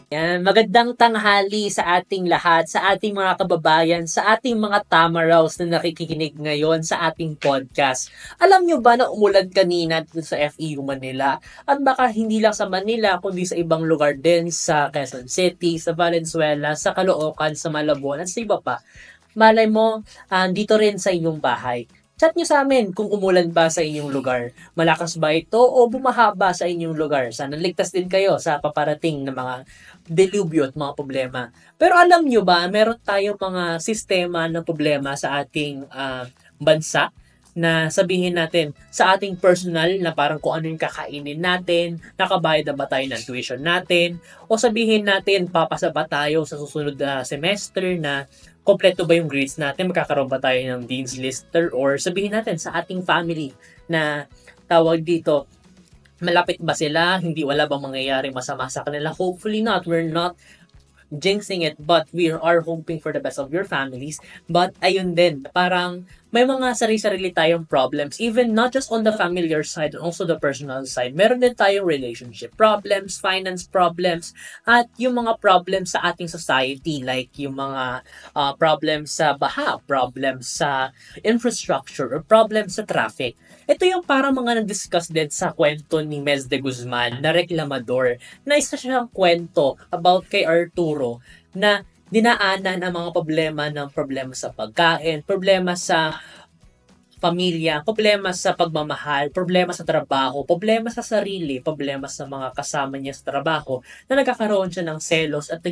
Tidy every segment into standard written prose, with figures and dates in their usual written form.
Yan, magandang tanghali sa ating lahat, sa ating mga kababayan, sa ating mga Tamaraws na nakikinig ngayon sa ating podcast. Alam nyo ba na umulan kanina dito sa FEU Manila? At baka hindi lang sa Manila, kundi sa ibang lugar din, sa Quezon City, sa Valenzuela, sa Caloocan, sa Malabon, at sa iba pa. Malay mo, dito rin sa inyong bahay. Chat nyo sa amin kung umulan ba sa inyong lugar. Malakas ba ito o bumaha ba sa inyong lugar? Sana ligtas din kayo sa paparating na mga delubyo at mga problema. Pero alam nyo ba, meron tayong mga sistema ng problema sa ating bansa na sabihin natin sa ating personal na parang kung ano yung kakainin natin, nakabayad na ba tayo ng tuition natin, o sabihin natin papasa ba tayo sa susunod na semester na kompleto ba yung grades natin, magkakaroon ba tayo ng dean's lister, or sabihin natin sa ating family na tawag dito, malapit ba sila, hindi wala bang mangyayari masama sa kanila. Hopefully not, we're not jinxing it, but we are hoping for the best of your families. But ayun din, parang may mga sarili-sarili tayong problems, even not just on the familiar side, and also the personal side. Meron din tayong relationship problems, finance problems, at yung mga problems sa ating society, like yung mga problems sa baha, problems sa infrastructure, or problems sa traffic. Ito yung parang mga na-discuss din sa kwento ni Mez de Guzman na reklamador, na isa siyang kwento about kay Arturo na dinaanan ang mga problema sa pagkain, problema sa pamilya, problema sa pagmamahal, problema sa trabaho, problema sa sarili, problema sa mga kasama niya sa trabaho, na nagkakaroon siya ng selos at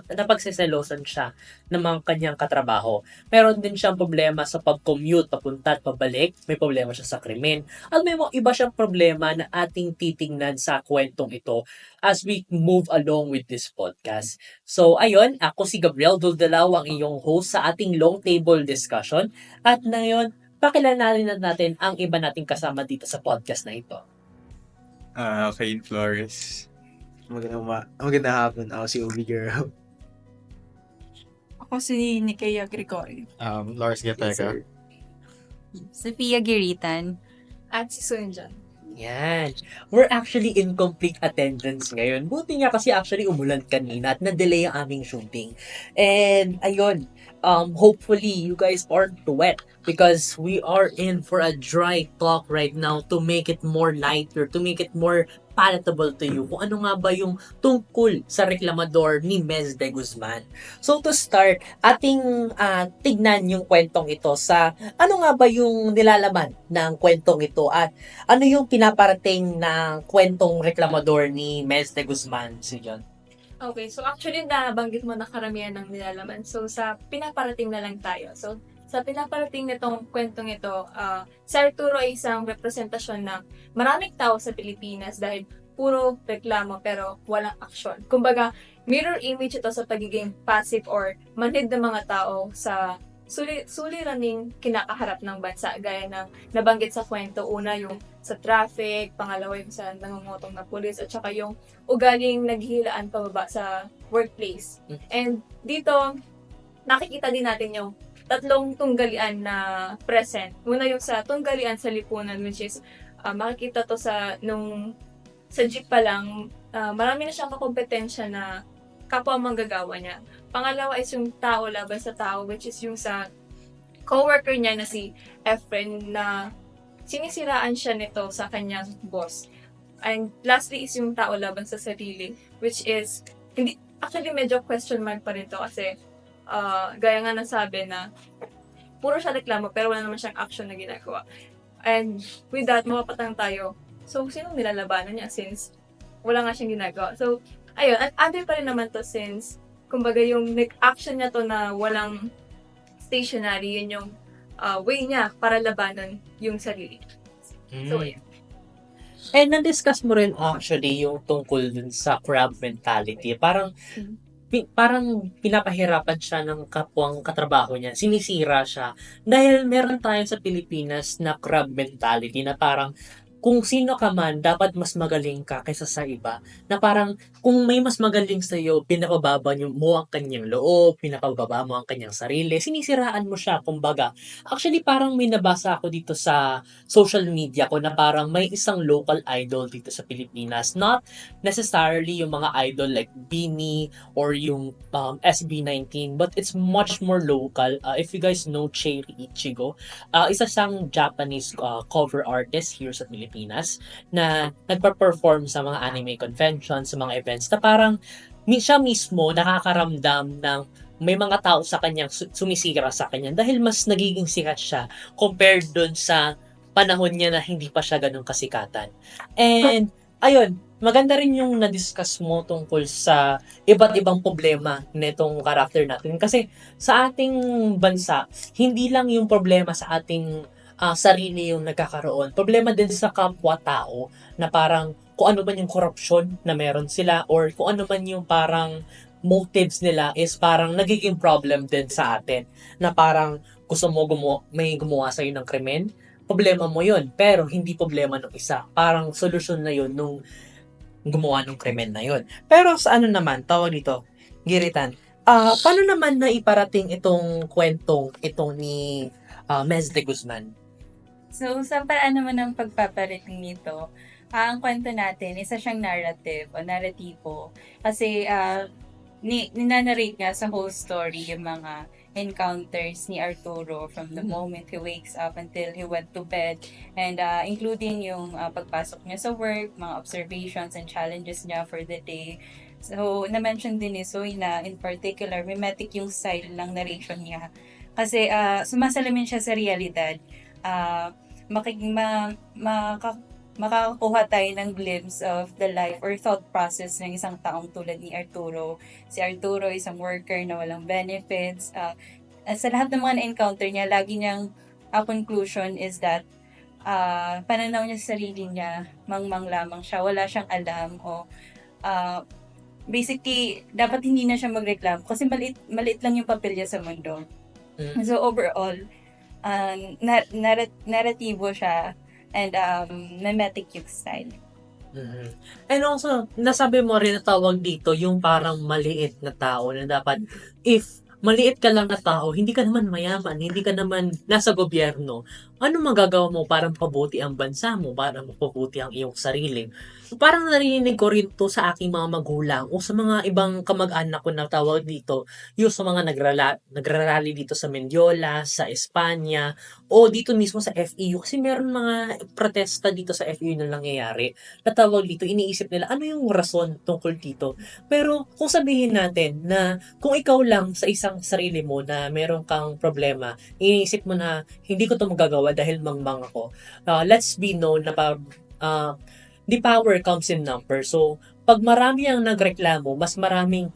napagseselosan siya ng mga kanyang katrabaho. Meron din siyang problema sa pag-commute, papunta at pabalik, may problema siya sa krimen, at may mga iba siyang problema na ating titingnan sa kwentong ito as we move along with this podcast. So, ayun, ako si Gabriel Duldalaw, ang iyong host sa ating long table discussion. At ngayon, pakilanarin na natin ang iba nating kasama dito sa podcast na ito. Kay Flores. Magandang hapon. Ako si Ubi Girl. Ako si Nikea Gregorio. Lars Gateka. Sophia Giritan. At si Sunjan. Yan. We're actually in complete attendance ngayon. Buti nga kasi actually umulan kanina at na-delay ang aming shooting. And ayun, hopefully you guys aren't wet because we are in for a dry talk right now to make it more lighter, to make it more palatable to you. Kung ano nga ba yung tungkol sa reklamador ni Mez de Guzman. So to start, ating tignan yung kwentong ito sa ano nga ba yung nilalaman ng kwentong ito at ano yung pinaparating ng kwentong reklamador ni Mez de Guzman, si John? Okay, so actually nabanggit mo na karamihan ng nilalaman. So sa pinaparating na lang tayo. So sa pinaparating nitong kwentong ito, si Arturo ay isang representasyon ng maraming tao sa Pilipinas dahil puro reklamo pero walang aksyon. Kumbaga, mirror image ito sa pagiging passive or manhid ng mga tao sa suliraning kinakaharap ng bansa. Gaya ng nabanggit sa kwento, una yung sa traffic, pangalawa yung sa nangungutong na pulis, at saka yung ugaling naghihilaan pababa sa workplace. And dito, nakikita din natin yung tatlong tunggalian na present. Una yung sa tunggalian sa lipunan, which is makikita to sa jeep pa lang, marami na siyang kakompetensya na kapwa manggagawa niya. Pangalawa is yung tao laban sa tao, which is yung sa coworker niya na si Efren na sinisiraan siya nito sa kanyang boss. And lastly is yung tao laban sa sarili, which is, hindi, actually medyo question mark pa rin to kasi gaya nga nasabi na puro siya reklamo pero wala naman siyang action na ginagawa. And with that, mapapatang tayo. So, sinong nilalabanan niya since wala nga siyang ginagawa? So, ayun, at under pa rin naman to since kumbaga yung action niya to na walang stationary, yun yung way niya para labanan yung sarili. So, yeah. And na-discuss mo rin actually yung tungkol dun sa crab mentality. Parang pinapahirapan siya ng kapwang katrabaho niya. Sinisira siya. Dahil meron tayo sa Pilipinas na crab mentality na parang kung sino ka man, dapat mas magaling ka kaysa sa iba. Na parang, kung may mas magaling sa'yo, pinakababa mo ang kanyang loob, pinakababa mo ang kanyang sarili, sinisiraan mo siya, kumbaga. Actually, parang may nabasa ako dito sa social media ko na parang may isang local idol dito sa Pilipinas. Not necessarily yung mga idol like Beanie or yung SB19, but it's much more local. If you guys know Cherry Ichigo, isa siyang Japanese cover artist here sa Pilipinas na nagpa-perform sa mga anime conventions, sa mga events na parang siya mismo nakakaramdam ng may mga tao sa kanyang sumisira sa kanya dahil mas nagiging sikat siya compared dun sa panahon niya na hindi pa siya ganun kasikatan. And ayun, maganda rin yung na-discuss mo tungkol sa iba't ibang problema nitong character natin. Kasi sa ating bansa, hindi lang yung problema sa ating sarili yung nagkakaroon. Problema din sa kapwa-tao na parang kung ano man yung korupsyon na meron sila or kung ano man yung parang motives nila is parang nagiging problem din sa atin. Na parang gusto mo may gumawa sa'yo ng krimen, problema mo yun. Pero hindi problema ng isa. Parang solusyon na yun nung gumawa ng krimen na yun. Pero sa ano naman, tawag dito, Giritan, paano naman na iparating itong kwentong itong ni Mez de Guzman? So, sa paraan naman ng pagpaparating nito, ang kwento natin, isa siyang narrative o narratibo. Kasi, ninanarrate nga sa whole story yung mga encounters ni Arturo from the moment he wakes up until he went to bed, and including yung pagpasok niya sa work, mga observations and challenges niya for the day. So, na-mention din ni Soy na in particular, mimetic yung style ng narration niya. Kasi sumasalamin siya sa realidad. Makakakuha tayo ng glimpse of the life or thought process ng isang taong tulad ni Arturo. Si Arturo isang worker na walang benefits. Sa lahat ng mga na-encounter niya, lagi niyang conclusion is that pananaw niya sa sarili niya, mangmang lamang siya, wala siyang alam o basically, dapat hindi na siya magreklamo kasi maliit lang yung papel niya sa mundo. So overall, narratibo siya and mimetic yung style. Mhm. And also, nasabi mo rin na tawag dito yung parang maliit na tao na dapat if maliit ka lang na tao, hindi ka naman mayaman, hindi ka naman nasa gobyerno, ano magagawa mo para mapabuti ang bansa mo, para mapabuti ang iyong sarili? Parang narinig ko rin to sa aking mga magulang o sa mga ibang kamag-anak ko na tawag dito, yung sa mga nagrarally dito sa Mendiola, sa Espanya, o dito mismo sa FEU. Kasi meron mga protesta dito sa FEU na nangyayari. Na tawag dito, iniisip nila, ano yung rason tungkol dito? Pero kung sabihin natin na kung ikaw lang sa isang sarili mo na meron kang problema, iniisip mo na hindi ko to magagawa dahil mangmang ako. Let's be known na the power comes in number. So, pag marami ang nagreklamo, mas maraming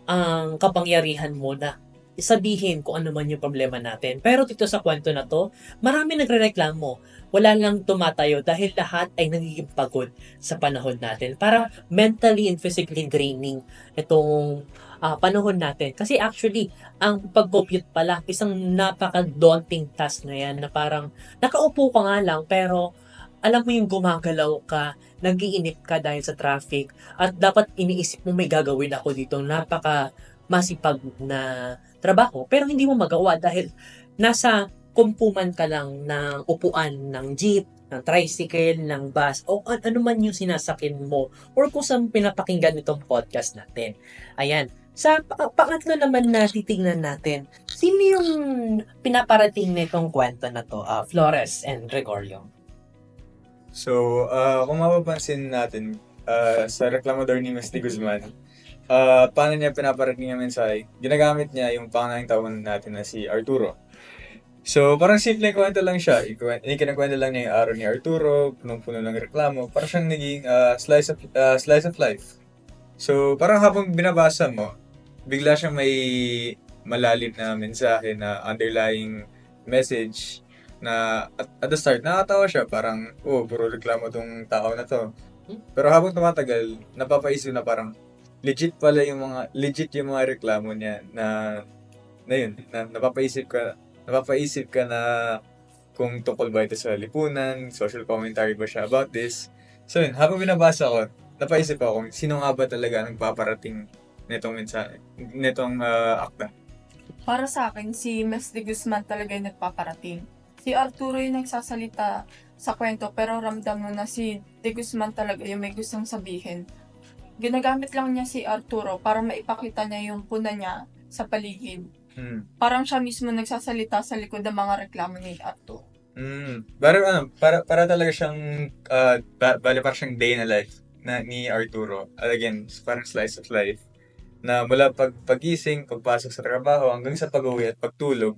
ang kapangyarihan mo na sabihin kung ano man yung problema natin. Pero dito sa kwento na to, marami nagrereklamo. Wala lang tumatayo dahil lahat ay nagiging pagod sa panahon natin. Para mentally and physically draining itong panahon natin. Kasi actually, ang pag-compute pala, isang napaka-daunting task na yan na parang nakaupo ka nga lang pero alam mo yung gumagalaw ka, nag-iinip ka dahil sa traffic, at dapat iniisip mo may gagawin ako dito, napaka masipag na trabaho, pero hindi mo magawa dahil nasa kumpuman ka lang ng upuan ng jeep, ng tricycle, ng bus, o ano man yung sinasakin mo, or kung saan pinapakinggan itong podcast natin. Ayan. Sa pangatlo naman na titingnan natin, sino yung pinaparating nitong kwento na to, Flores and Gregorio? So, kung mapapansin natin, sa reklamador ni Mez de Guzman, paano niya pinaparating yung mensahe? Ginagamit niya yung pangunahing tao natin na si Arturo. So, parang simple kwento lang siya. Ikinakwento lang niya yung araw ni Arturo, punong-puno ng reklamo. Parang siyang naging slice of life. So, parang habang binabasa mo, bigla siyang may malalim na mensahe na underlying message na at the start, nakatawa siya. Parang, puro reklamo tong tao na to. Pero habang tumatagal, napapaisip na parang legit yung mga reklamo niya na yun, na napapaisip ka na kung tungkol ba ito sa lipunan, social commentary ba siya about this. So yun, habang binabasa ko, napaisip ako kung sino nga ba talaga ang paparating nitong mensahe, nitong akda. Para sa akin, si Mes de Guzman talaga yung nagpaparating. Si Arturo yung nagsasalita sa kwento, pero ramdam mo na si de Guzman talaga yung may gustong sabihin. Ginagamit lang niya si Arturo para maipakita niya yung puna niya sa paligid. Parang siya mismo nagsasalita sa likod ng mga reklamo ni Arturo. Para talaga siyang, bale para siyang day na life ni Arturo. Again, parang slice of life. Na mula pagising, pagpasok sa trabaho, hanggang sa pag-uwi at pagtulog,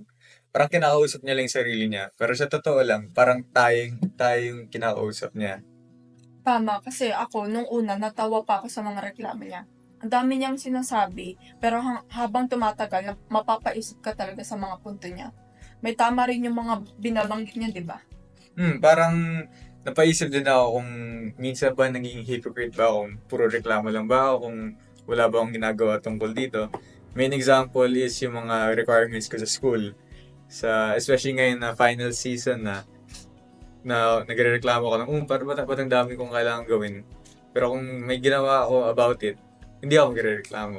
parang kinakausap niya lang yung sarili niya. Pero sa totoo lang, parang tayong kinakausap niya. Tama, kasi ako, nung una, natawa pa ako sa mga reklamo niya. Ang dami niyang sinasabi, pero habang tumatagal, mapapaisip ka talaga sa mga punto niya. May tama rin yung mga binabanggit niya, di ba? Parang napaisip din ako kung minsan ba naging hypocrite ba ako, puro reklamo lang ba ako, kung wala ba akong ginagawa tungkol dito. Main example is yung mga requirements ko sa school. Especially ngayon na final season na nagrereklamo ko ng, ba't ang dami kong kailangan gawin. Pero kung may ginawa ako about it, hindi ako magrereklamo.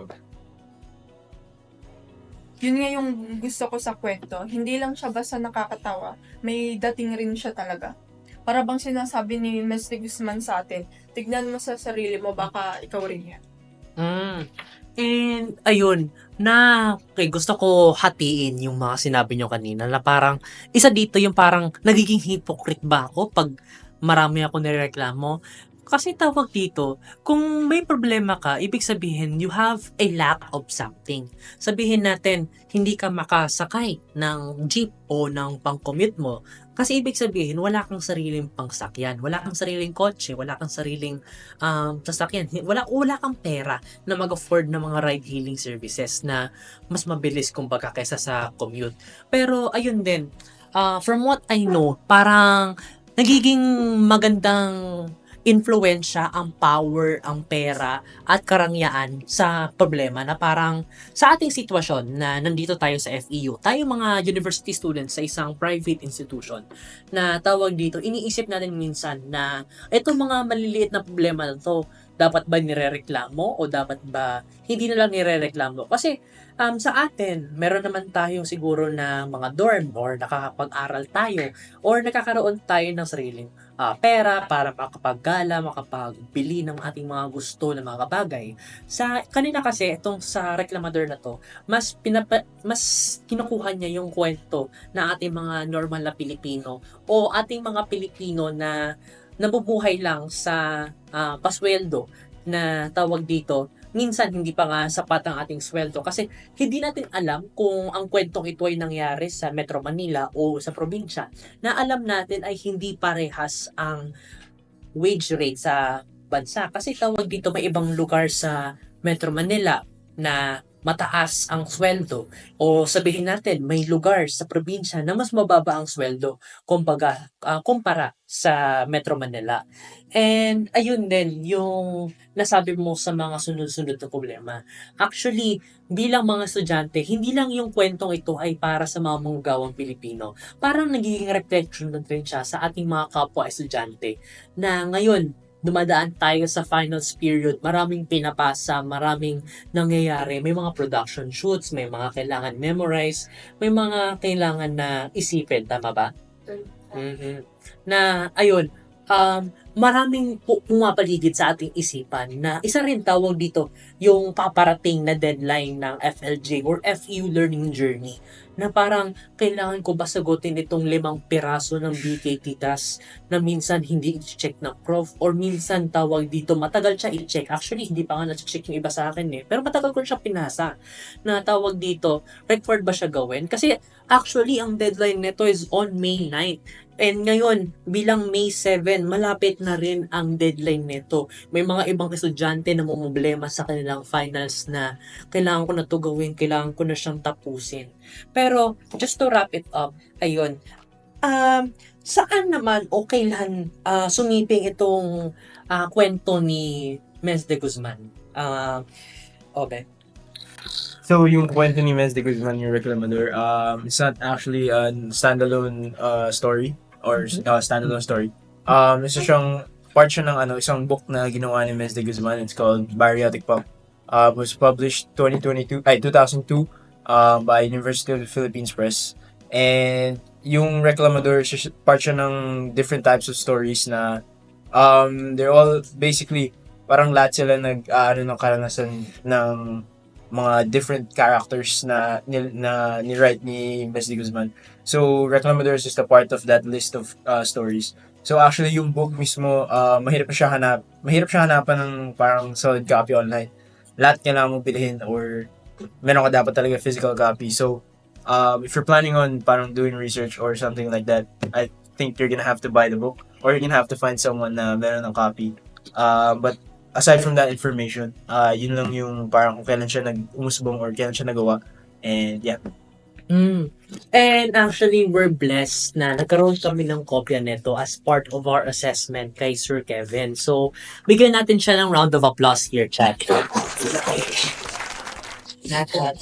Yun nga yung gusto ko sa kwento. Hindi lang siya basta nakakatawa, may dating rin siya talaga. Para bang sinasabi ni Mes de Guzman sa atin, tignan mo sa sarili mo, baka ikaw rin yan. And ayun, gusto ko hatiin yung mga sinabi nyo kanina na parang isa dito yung parang nagiging hypocrite ba ako pag marami ako nireklamo. Kasi tawag dito, kung may problema ka, ibig sabihin you have a lack of something. Sabihin natin, hindi ka makasakay ng jeep o ng pang-commute mo. Kasi ibig sabihin, wala kang sariling pangsakyan, wala kang sariling kotse, wala kang sariling sasakyan, wala kang pera na mag-afford ng mga ride-hailing services na mas mabilis kumbaga kaysa sa commute. Pero ayun din, from what I know, parang nagiging magandang influensya ang power, ang pera, at karangyaan sa problema na parang sa ating sitwasyon na nandito tayo sa FEU, tayo mga university students sa isang private institution na tawag dito, iniisip natin minsan na itong mga maliliit na problema na to, dapat ba nirereklamo o dapat ba hindi na lang nirereklamo? Kasi sa atin, meron naman tayo siguro na mga dorm or nakakapag-aral tayo or nakakaroon tayo ng sariling pera para makapaggala, makapagbili ng ating mga gusto na mga bagay. Sa kanina kasi itong sa reklamador na to, mas kinukuha niya yung kwento na ating mga normal na Pilipino o ating mga Pilipino na nabubuhay lang sa pasweldo na tawag dito. Minsan hindi pa nga sapat ang ating sweldo kasi hindi natin alam kung ang kwentong ito ay nangyari sa Metro Manila o sa probinsya, na alam natin ay hindi parehas ang wage rate sa bansa. Kasi tawag dito, may ibang lugar sa Metro Manila na mataas ang sweldo, o sabihin natin may lugar sa probinsya na mas mababa ang sweldo kumpara sa Metro Manila. And ayun din yung nasabi mo sa mga sunod-sunod na problema. Actually, bilang mga estudyante, hindi lang yung kwentong ito ay para sa mga manggagawang Pilipino. Parang nagiging reflection rin siya sa ating mga kapwa estudyante na ngayon, dumadaan tayo sa finals period, maraming pinapasa, maraming nangyayari, may mga production shoots, may mga kailangan memorize, may mga kailangan na isipin, tama ba? Na, ayun, maraming pumapaligid sa ating isipan na isa rin tawag dito yung paparating na deadline ng FLJ or FEU Learning Journey na parang kailangan ko ba sagutin itong 5 piraso ng BKT task na minsan hindi i-check ng prof or minsan tawag dito matagal siya i-check. Actually, hindi pa nga na-check yung iba sa akin pero matagal ko siya pinasa na tawag dito, required ba siya gawin? Kasi actually, ang deadline nito is on May 9. And ngayon, bilang May 7, malapit na rin ang deadline nito. May mga ibang estudyante na problema sa kanilang finals na kailangan ko na to gawin, kailangan ko na siyang tapusin. Pero, just to wrap it up, ayun, saan naman o kailan sumiping itong kwento ni Mes de Guzman? Obe? So, yung kwento ni Mes de Guzman, yung Reclamador, it's not actually a standalone story or standalone story. Isa siyang part siya ng isang book na ginawa ni Mes de Guzman. It's called Bariatric Pump. Was published 2002 by University of the Philippines Press. And yung Reclamador, part siya ng different types of stories na they're all basically parang lahat sila ng karanasan ng mga different characters na ni-write ni Mes de Guzman. So, Reclamadores is the part of that list of stories. So, actually, yung book mismo, mahirap siya hanapan ng parang solid copy online. Lahat kailangan mo bilhin or meron ka dapat talaga physical copy. So, if you're planning on parang doing research or something like that, I think you're gonna have to buy the book or you're gonna have to find someone na meron ng copy. But aside from that information, yun lang yung parang kung kailan siya umusbong or kailan siya nagawa. And yeah. And actually, we're blessed na nagkaroon kami ng kopya nito as part of our assessment kay Sir Kevin. So, bigyan natin siya ng round of applause here, chat.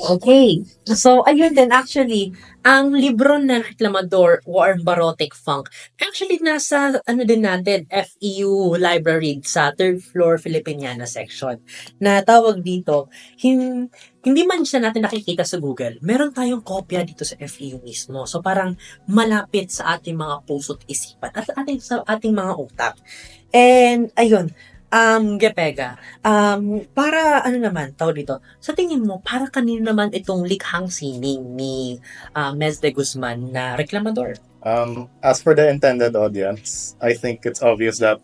Okay. So, ayun din, actually, ang libro na Reclamador or Barotic Funk, actually, nasa, din natin, FEU library sa third floor Filipiniana section. Na tawag dito, hindi man siya natin nakikita sa Google, meron tayong kopya dito sa FEU mismo. So, parang malapit sa ating mga puso't isipan at sa ating mga utak. And, ayun, Gepega, para naman, tawag dito, sa tingin mo, para kanino naman itong likhang sining ni Mes de Guzman na Reclamador? As for the intended audience, I think it's obvious that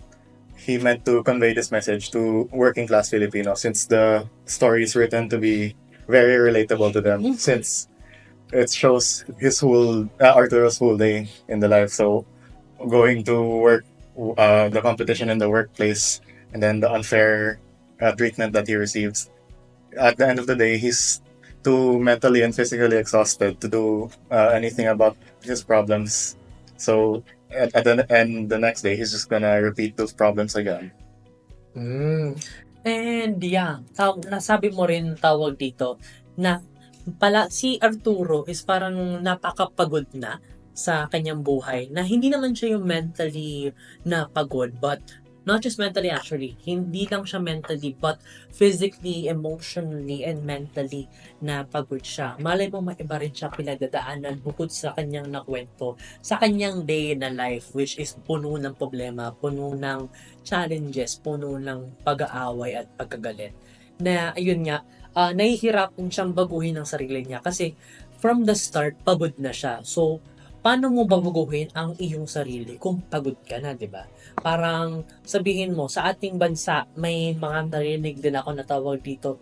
he meant to convey this message to working class Filipinos since the story is written to be very relatable to them since it shows his Arturo's whole day in the life. So going to work, the competition in the workplace, and then the unfair treatment that he receives. At the end of the day, he's too mentally and physically exhausted to do anything about his problems. So at the end, the next day, he's just gonna repeat those problems again. And yeah, nasabi mo rin tawag dito na si Arturo is parang napakapagod na sa kanyang buhay na hindi naman siya yung mentally na pagod but not just mentally actually, hindi lang siya mentally but physically, emotionally, and mentally na pagod siya. Malay mo maiba rin siya pinagdadaanan bukod sa kanyang nakwento, sa kanyang day na life which is puno ng problema, puno ng challenges, puno ng pag-aaway at pagkagalit. Na ayun nga, nahihirapan siyang baguhin ang sarili niya kasi from the start, pagod na siya. So, paano mo babaguhin ang iyong sarili kung pagod ka na, di ba? Parang sabihin mo, sa ating bansa, may mga narinig din ako na tawag dito,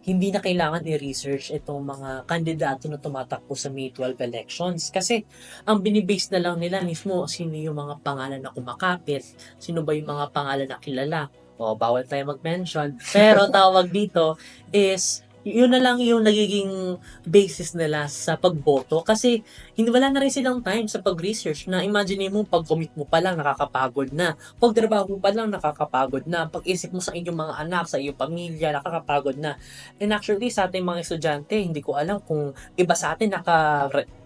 hindi na kailangan i-research itong mga kandidato na tumatakbo sa May 12 elections. Kasi, ang binibase na lang nila mismo, sino yung mga pangalan na kumakapit, sino ba yung mga pangalan na kilala. O, bawal tayo mag-mention. Pero tawag dito is, yun na lang yung nagiging basis nila sa pagboto kasi wala na rin silang time sa pag-research na imagine mo pag-commit mo pa lang nakakapagod na, pag-trabaho mo pa lang nakakapagod na, pag-isip mo sa inyong mga anak, sa iyong pamilya, nakakapagod na. And actually sa ating mga estudyante, hindi ko alam kung iba sa atin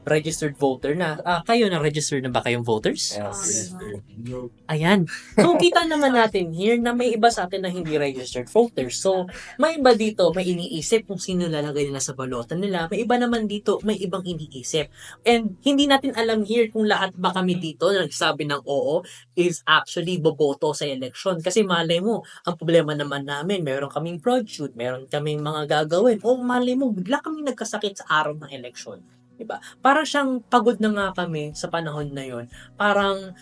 registered voter na. Kayo na registered na ba kayong voters? Yes. Ayan. So, kita naman natin here na may iba sa atin na hindi registered voters. So, may iba dito, may iniisip kung sino lalagay nila sa balota nila. May iba naman dito, may ibang iniisip. And hindi natin alam here kung lahat ba kami dito na nagsabi ng oo is actually boboto sa election. Kasi malay mo, ang problema naman namin, meron kaming project, meron kaming mga gagawin. O malay mo, bigla kaming nagkasakit sa araw ng election. Diba? Parang siyang pagod na nga kami sa panahon na yon. Parang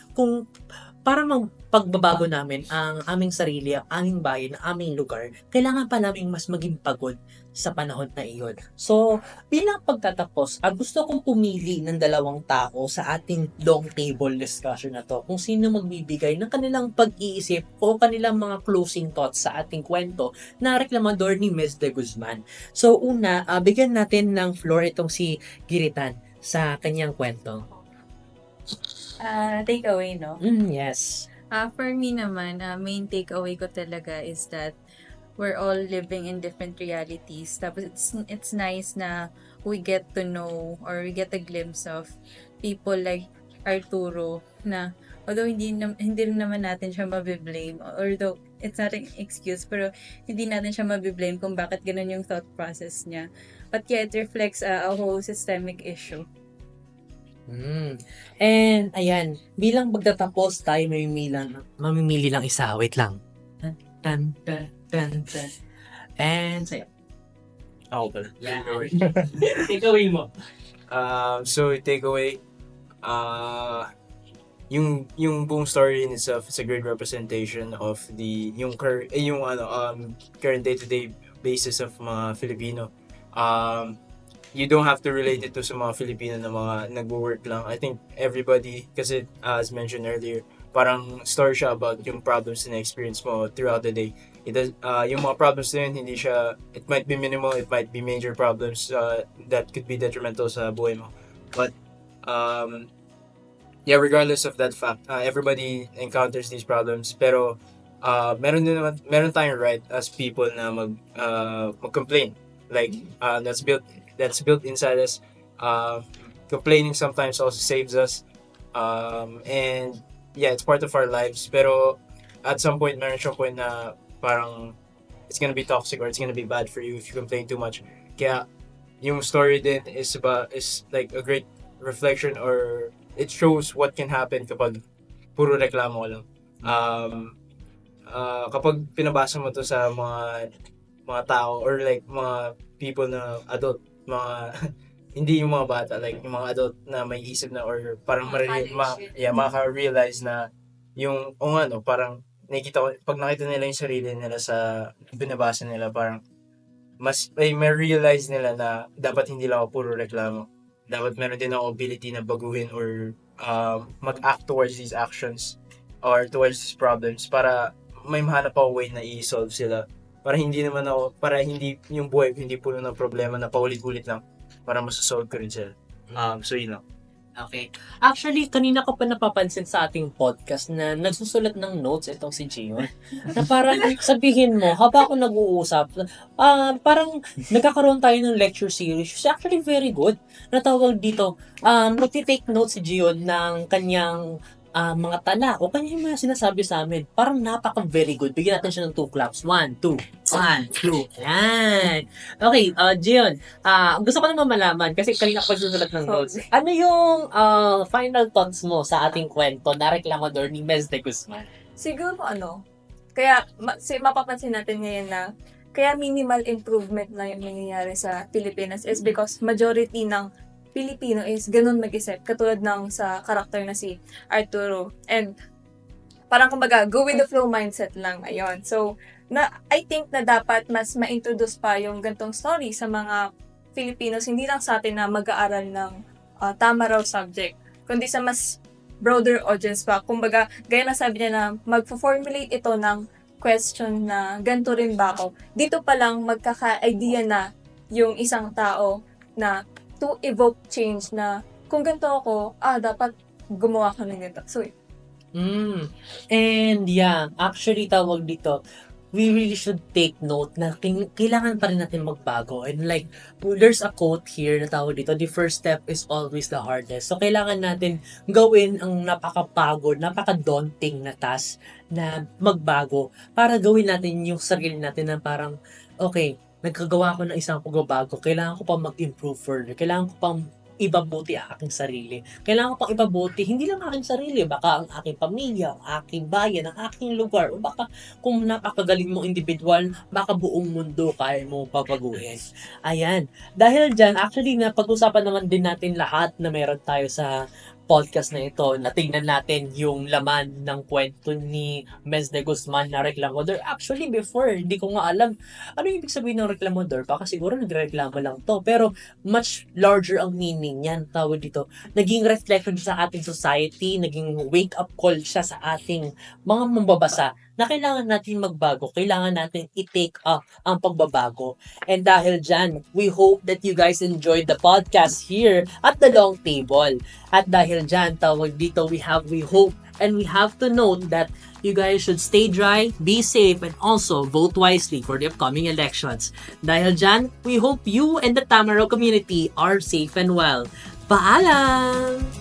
pagbabago namin ang aming sarili, ang aming bayan, ang aming lugar, kailangan pa namin mas maging pagod sa panahon na iyon. So, bilang pagtatapos, gusto kong pumili ng dalawang tao sa ating long table discussion na to kung sino magbibigay ng kanilang pag-iisip o kanilang mga closing thoughts sa ating kwento na Reclamador ni Mes de Guzman. So, una, bigyan natin ng floor itong si Giritan sa kanyang kwento. Takeaway, no? Yes. For me naman, main takeaway ko talaga is that we're all living in different realities. Tapos it's nice na we get to know or we get a glimpse of people like Arturo na although hindi rin naman natin siya mabiblame, although it's not an excuse, pero hindi natin siya mabiblame kung bakit ganun yung thought process niya. But yeah, it reflects a whole systemic issue. And ayan, bilang magtatapos tayo mamimili lang isa. Wait lang. Tan, tan, tan, tan. And sa'yo. Ako pala. Takeaway mo. So takeaway, yung buong story in itself is a great representation of yung current day-to-day basis of mga Filipino. You don't have to relate it to sa mga Filipino na mga nagwo-work lang. I think everybody, kasi as mentioned earlier, parang story siya about yung problems na experience mo throughout the day. Yung mga problems na yun, it might be minimal, it might be major problems that could be detrimental sa buhay mo. But, yeah, regardless of that fact, everybody encounters these problems. Pero, meron tayong right as people na mag-complain. Like, that's built inside us. Complaining sometimes also saves us. And yeah, it's part of our lives. Pero at some point, meron siyang point na parang it's gonna be toxic or it's gonna be bad for you if you complain too much. Kaya yung story din is like a great reflection, or it shows what can happen kapag puro reklamo ka lang. Kapag pinabasa mo to sa mga tao or like mga people na adult, mga hindi yung mga bata, like yung mga adult na may isip na or parang maka-realize na yung parang pag nakita nila yung sarili nila sa binabasa nila, parang may realize nila na dapat hindi lang ako puro reklamo. Dapat meron din ako ability na baguhin or mag-act towards these actions or towards these problems para may mahanap ako way na i-solve sila. Para hindi yung buhay hindi puno ng problema na paulit-ulit lang, para masasolve ko rin sila. So yun lang. Okay. Actually, kanina ko pa napapansin sa ating podcast na nagsusulat ng notes itong si Gion. Na parang sabihin mo, habang ako nag-uusap, parang nagkakaroon tayo ng lecture series. It's actually very good. Natawag dito, magti-take notes si Gion ng kanyang mga tala o kanya yung mga sinasabi sa amin. Parang napaka-very good. Bigyan natin siya ng 2 claps. 1, 2. 1, 2. Yan. Okay, Gion. Gusto ko naman malaman kasi kanina ko susulat ng notes. Ano yung final thoughts mo sa ating kwento na Reklamador ni Mez de Guzman? Siguro kaya mapapansin natin ngayon na kaya minimal improvement na yung nangyayari sa Pilipinas is because majority ng Pilipino is ganun mag-isip, katulad ng sa karakter na si Arturo. And parang kumbaga, go with the flow mindset lang ngayon. So, I think na dapat mas ma-introduce pa yung gantong story sa mga Filipinos, hindi lang sa atin na mag-aaral ng tama raw subject, kundi sa mas broader audience pa. Kumbaga, gaya na sabi niya na mag-formulate ito ng question na ganito rin ba ako. Dito pa lang magkaka-idea na yung isang tao na to evoke change na kung ganito ako, dapat gumawa ka ng ganito. So, And yeah, actually tawag dito, we really should take note na kailangan pa rin natin magbago. And like, there's a quote here na tawag dito, the first step is always the hardest. So, kailangan natin gawin ang napakapagod, napaka-daunting na task na magbago para gawin natin yung sarili natin na parang, okay, nagkagawa ko ng isang pagbabago, kailangan ko pang mag-improve further, kailangan ko pang ipabuti ang aking sarili. Kailangan ko pang ipabuti, hindi lang aking sarili, baka ang aking pamilya, ang aking bayan, ang aking lugar, o baka kung napakagaling mong individual, baka buong mundo kaya mo papaguhin. Ayan. Dahil dyan, actually, napag-usapan naman din natin lahat na meron tayo sa podcast na ito, natingnan natin yung laman ng kwento ni Mez de Guzman na Reklamador. Actually, before, hindi ko nga alam ano yung ibig sabihin ng Reklamador. Baka siguro nagreklamo lang to. Pero, much larger ang meaning yan. Tawag dito. Naging reflection sa ating society, naging wake-up call siya sa ating mga mambabasa na kailangan natin magbago, kailangan natin i-take up ang pagbabago. And dahil dyan, we hope that you guys enjoyed the podcast here at the Long Table. At dahil dyan, tawag dito, we hope And we have to note that you guys should stay dry, be safe, and also vote wisely for the upcoming elections. Dahil dyan, we hope you and the Tamaraw community are safe and well. Paalam!